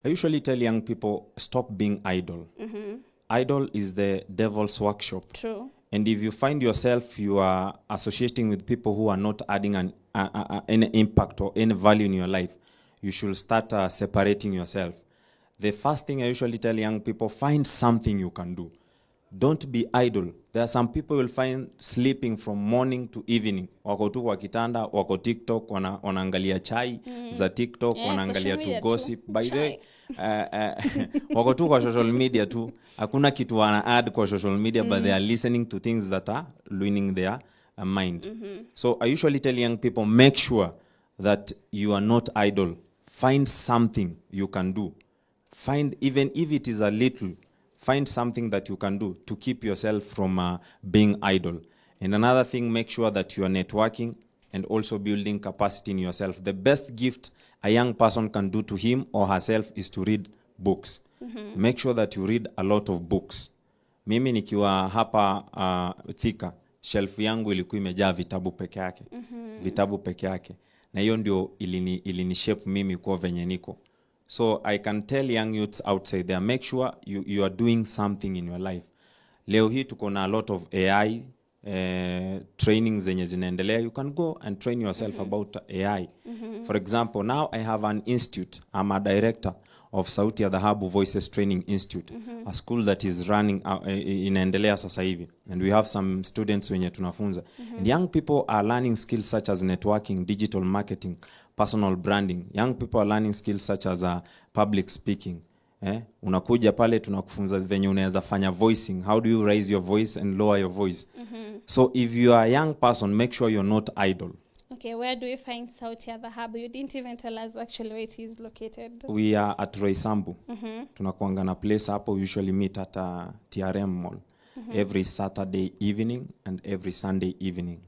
I usually tell young people, stop being idle. Idle is the devil's workshop. True. And if you find yourself, you are associating with people who are not adding any impact or any value in your life, you should start separating yourself. The first thing I usually tell young people, find something you can do. Don't be idle. There are some people will find sleeping from morning to evening. Wako tu kwa kitanda, wako TikTok, wanaangalia chai za TikTok, wanaangalia tu gossip. By the way, wako tu kwa social media tu. Hakuna kitu wana add kwa social media, but they are listening to things that are ruining their mind. So I usually tell young people, make sure that you are not idle. Find something you can do. Find, even if it is a little, find something that you can do to keep yourself from being idle. And another thing, make sure that you are networking and also building capacity in yourself. The best gift a young person can do to him or herself is to read books. Make sure that you read a lot of books. Mimi nikiwa hapa Thika, shelf yangu ilikuwa imejaa vitabu peke yake. Vitabu peke yake. Na hiyo ndio ilini shape mimi kwa venye niko. So I can tell young youths outside there, make sure you are doing something in your life. Leo hii tuko na a lot of AI trainings zenye zinaendelea. You can go and train yourself about AI. For example, now I have an institute. I'm a director of Sauti ya Dhahabu Voices Training Institute, a school that is running inaendelea sasa hivi. And we have some students wenye tunafunza. And young people are learning skills such as networking, digital marketing, personal branding. Young people are learning skills such as public speaking. Unakuja pale tunakufunza venye unaweza fanya voicing. How do you raise your voice and lower your voice? So if you are a young person, make sure you're not idle. Okay, where do we find Sauti ya Dhahabu? You didn't even tell us actually where it is located. We are at Roysambu. Tunakuanga na place hapo, usually meet at TRM Mall. Every Saturday evening and every Sunday evening.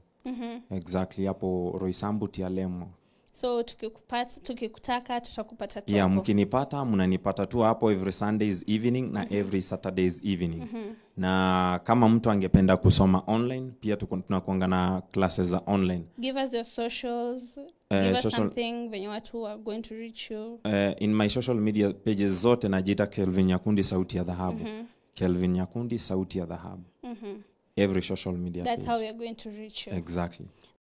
Exactly, hapo Roysambu TRM Mall. So tukikutaka tutakupata tu. Yeah, mkinipata mnanipata tu hapo every Sundays evening na every Saturdays evening. Na kama mtu angependa kusoma online, pia tunakuanga na classes za online. Give us your socials. Give us something when you are going to reach you. In my social media pages zote najiita Kelvin Nyakundi Sauti ya Dhahabu. Kelvin Nyakundi Sauti ya Dhahabu. Every social media That's page. how we are going to reach you. Exactly.